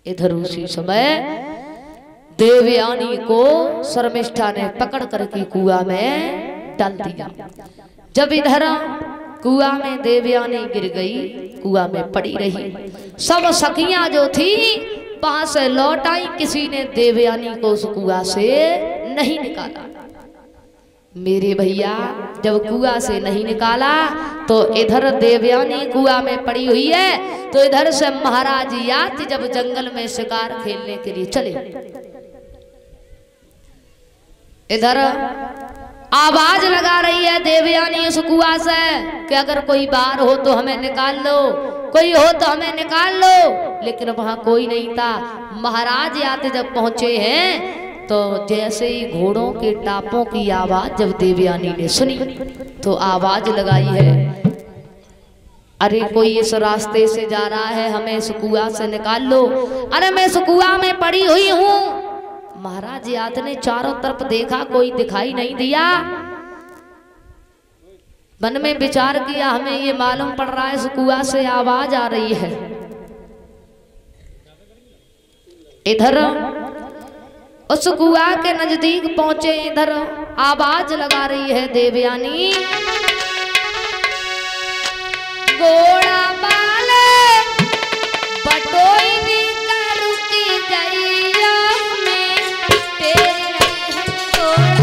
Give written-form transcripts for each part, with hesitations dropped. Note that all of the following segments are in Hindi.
इधर उसी समय देवयानी को शर्मिष्ठा ने पकड़ करके कुआं में डाल दिया। जब इधर कुआं में देवयानी गिर गई, कुआं में पड़ी रही। सब सखियां जो थी वहां से लौट आई, किसी ने देवयानी को उस कुआं से नहीं निकाला। मेरे भैया जब कुआं से नहीं निकाला तो इधर देवयानी कुआं में पड़ी हुई है, तो इधर से महाराज याद जब जंगल में शिकार खेलने के लिए चले, इधर आवाज लगा रही है देवयानी उस कुआं से कि अगर कोई बाहर हो तो हमें निकाल लो, कोई हो तो हमें निकाल लो। लेकिन वहां कोई नहीं था। महाराज आते जब पहुंचे हैं तो जैसे ही घोड़ों के टापों की आवाज जब देवयानी ने सुनी तो आवाज लगाई है, अरे कोई इस रास्ते से जा रहा है, हमें इस कुआं से निकाल लो। अरे मैं इस कुआं में पड़ी हुई हूँ। महाराज याद ने चारों तरफ देखा, कोई दिखाई नहीं दिया। मन में विचार किया, हमें ये मालूम पड़ रहा है इस कुआं से आवाज आ रही है। इधर उस कुआं के नजदीक पहुंचे, इधर आवाज लगा रही है देवयानी, गोड़ा बाले बटोई का रुकी जइया में तेरे गोड़ा।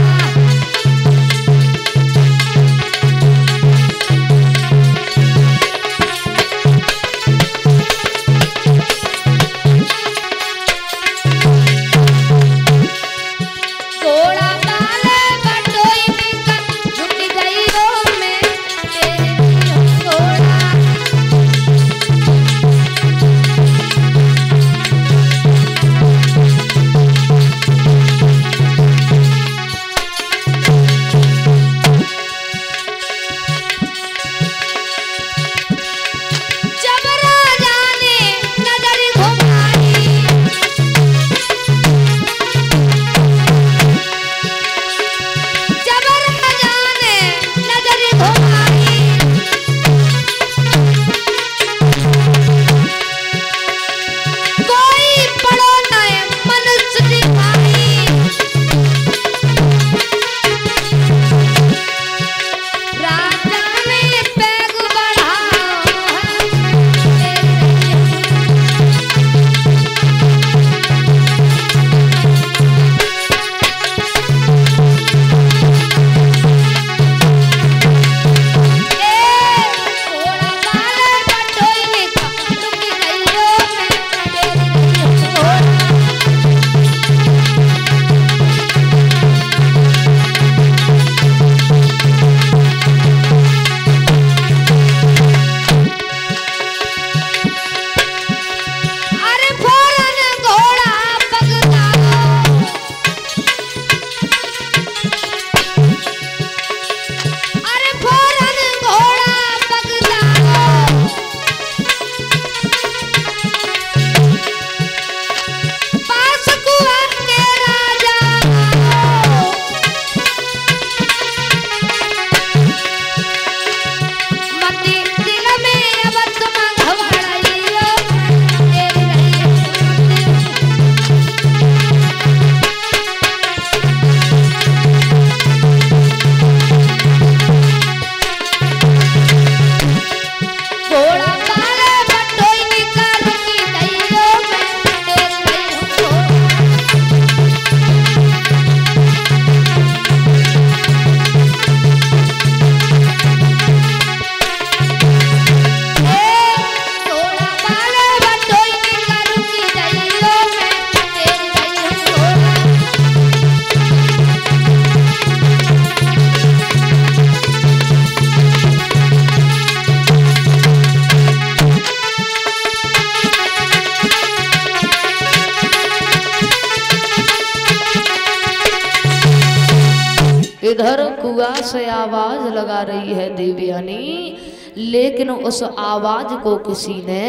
इधर कुआं से आवाज लगा रही है देवयानी, लेकिन उस आवाज को किसी ने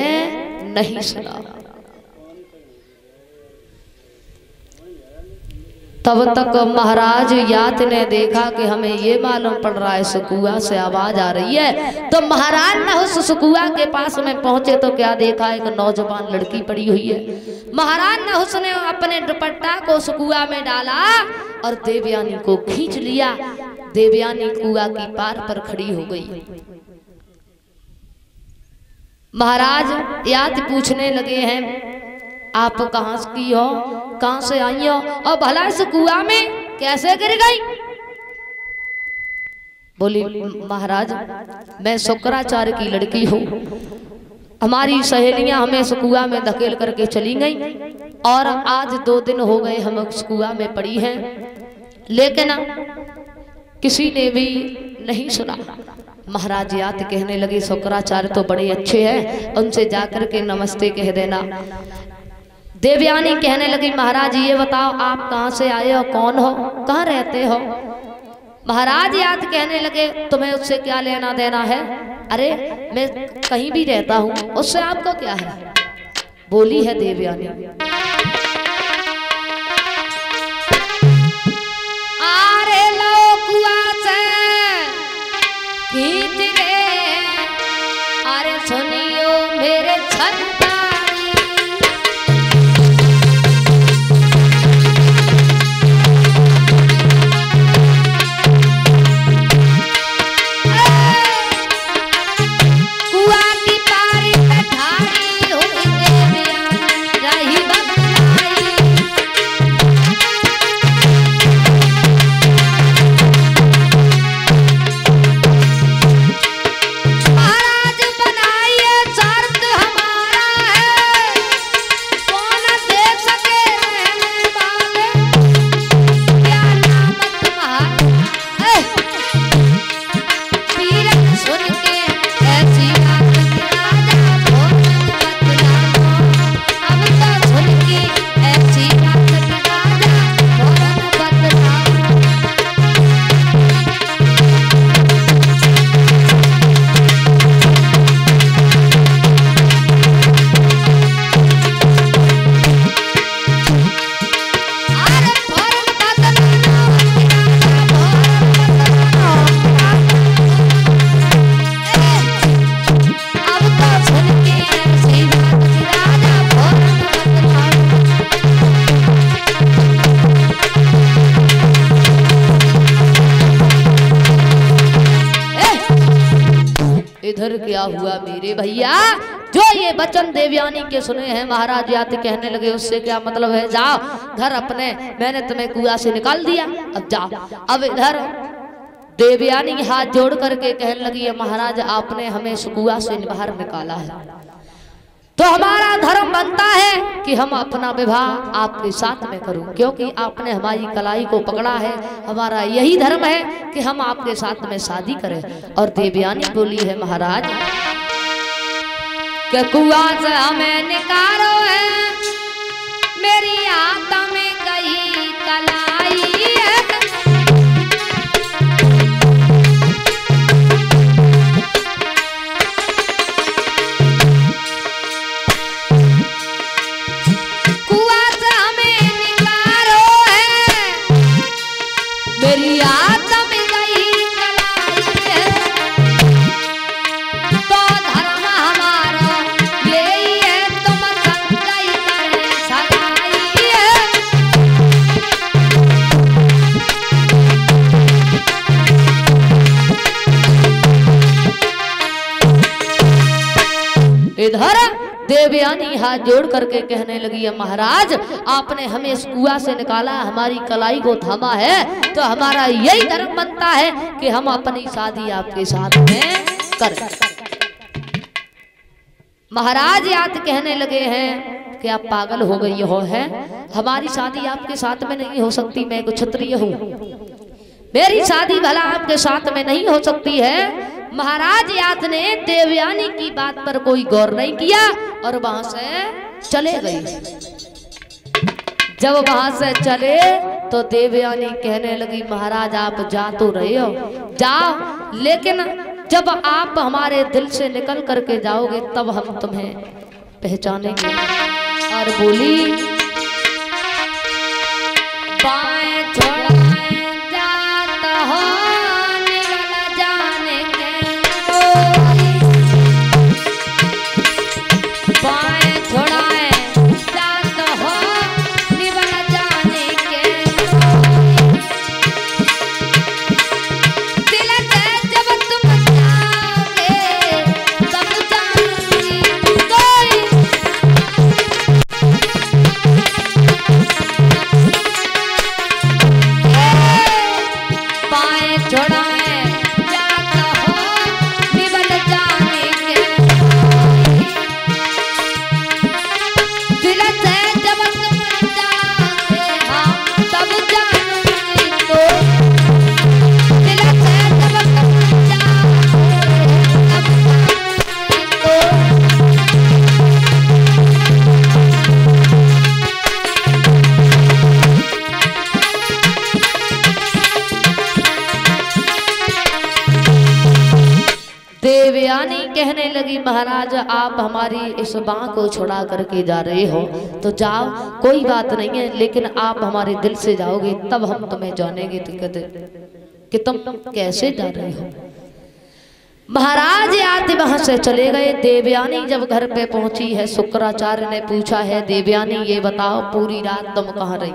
नहीं सुना। तब तक महाराज यात ने देखा कि हमें ये मालूम पड़ रहा है सुकुआ से आवाज आ रही है। तो महाराज ने उस सुकुआ के पास में पहुंचे तो क्या देखा, एक नौजवान लड़की पड़ी हुई है। महाराज ने उसने अपने दुपट्टा को सुकुआ में डाला और देवयानी को खींच लिया। देवयानी कुआ की पार पर खड़ी हो गई। महाराज याद पूछने लगे हैं, आप कहाँ की हो, कहाँ से आई हो, और भला इस कुआ में कैसे गिर गई? बोली, महाराज मैं शुक्राचार्य की लड़की हूँ, हमारी सहेलियां हमें इस कुआ में धकेल करके चली गई और आज 2 दिन हो गए हम उस कुआ में पड़ी हैं, लेकिन किसी ने भी नहीं सुना। महाराज याद कहने लगे, शुक्राचार्य तो बड़े अच्छे हैं, उनसे जाकर के नमस्ते कह देना। देवयानी कहने लगी, महाराज ये बताओ आप कहाँ से आए हो, कौन हो, कहाँ रहते हो? महाराज याद कहने लगे, तुम्हें उससे क्या लेना देना है? अरे मैं कहीं भी रहता हूँ, उससे आपको क्या है? बोली है देवयानी, अरे लो कुआ से खींच रे, अरे सुनियो मेरे छत क्या हुआ मेरे भैया? जो ये वचन देवयानी के सुने हैं महाराज याद कहने लगे, उससे क्या मतलब है, जाओ घर अपने, मैंने तुम्हें कुआं से निकाल दिया, अब जाओ। अब इधर देवयानी हाथ जोड़ करके कहने लगी, महाराज आपने हमें कुआं से बाहर निकाला है तो हमारा धर्म बनता है कि हम अपना विवाह आपके साथ में करूं, क्योंकि आपने हमारी कलाई को पकड़ा है, हमारा यही धर्म है कि हम आपके साथ में शादी करें। और देवयानी बोली है, महाराज कि कुआं से हमें निकालो है, मेरी आत्मा में गई कलाई है, इधर देवयानी हाथ जोड़ करके कहने लगी, महाराज आपने हमें इस कुआं से निकाला, हमारी कलाई को थामा है, तो हमारा यही धर्म बनता है कि हम अपनी शादी आपके साथ में करें। महाराज याद कहने लगे हैं कि आप पागल हो गई हो है, हमारी शादी आपके साथ में नहीं हो सकती, मैं एक क्षत्रिय हूँ, मेरी शादी भला आपके साथ में नहीं हो सकती है। महाराज याद ने देवयानी की बात पर कोई गौर नहीं किया और वहां से चले गए। जब वहां से चले तो देवयानी कहने लगी, महाराज आप जा तो रहे हो, जाओ, लेकिन जब आप हमारे दिल से निकल करके जाओगे तब हम तुम्हें पहचानेंगे। और बोली, बाएं कहने लगी महाराज आप हमारी इस बाँ को छुड़ा करके जा रहे हो तो जाओ, कोई बात नहीं है, लेकिन आप हमारे दिल से जाओगे तब हम तुम्हें जानेंगे। तो कहते कि तुम कैसे जा रहे हो। महाराज आते वहां से चले गए। देवयानी जब घर पे पहुंची है, शुक्राचार्य ने पूछा है देवयानी ये बताओ पूरी रात तुम कहाँ रही?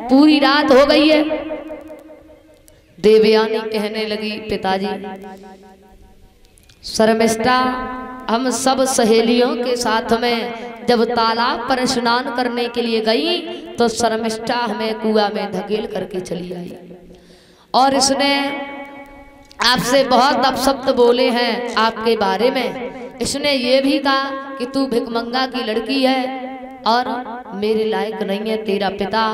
पूरी रात हो गई है। देवयानी कहने लगी पिताजी शर्मिष्ठा हम सब सहेलियों के साथ में जब तालाब पर स्नान करने के लिए गई तो शर्मिष्ठा हमें कुआं में धकेल करके चली आई और इसने आपसे बहुत अपशब्द बोले हैं आपके बारे में। इसने ये भी कहा कि तू भिखमंगा की लड़की है और मेरे लायक नहीं है। तेरा पिता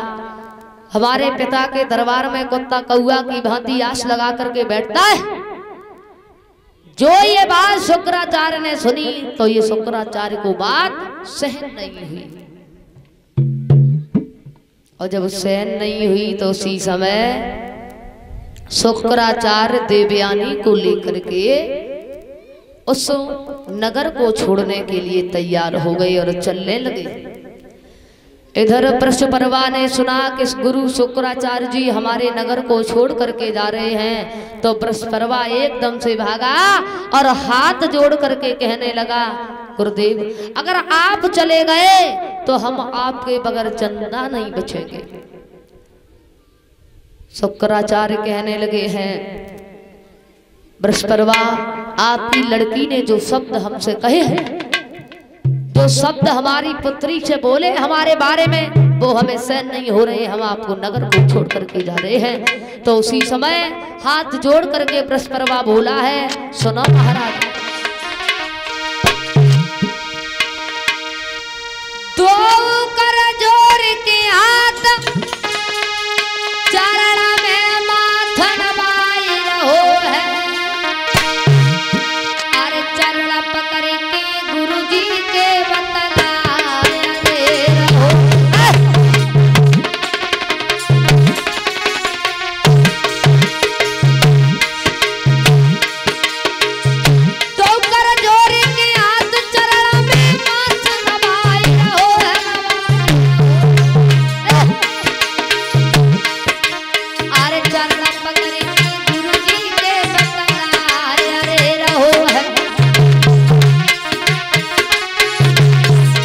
हमारे पिता के दरबार में कुत्ता कौआ की भांति आस लगा करके बैठता है। जो ये बात शुक्राचार्य ने सुनी तो ये शुक्राचार्य को बात सहन नहीं हुई और जब सहन नहीं हुई तो उसी समय शुक्राचार्य देवयानी को लेकर के उस नगर को छोड़ने के लिए तैयार हो गए और चलने लगे। इधर बृहस्पतिवार ने सुना कि गुरु शुक्राचार्य जी हमारे नगर को छोड़ करके जा रहे हैं तो बृहस्पतिवार एकदम से भागा और हाथ जोड़ करके कहने लगा गुरुदेव अगर आप चले गए तो हम आपके बगैर चंदा नहीं बचेंगे। शुक्राचार्य कहने लगे हैं बृहस्पतिवार आपकी लड़की ने जो शब्द हमसे कहे हैं, जो शब्द हमारी पुत्री से बोले हमारे बारे में वो हमें सहन नहीं हो रहे, हम आपको नगर को छोड़ करके जा रहे हैं। तो उसी समय हाथ जोड़ करके बृहस्पतिवार बोला है सुनो महाराज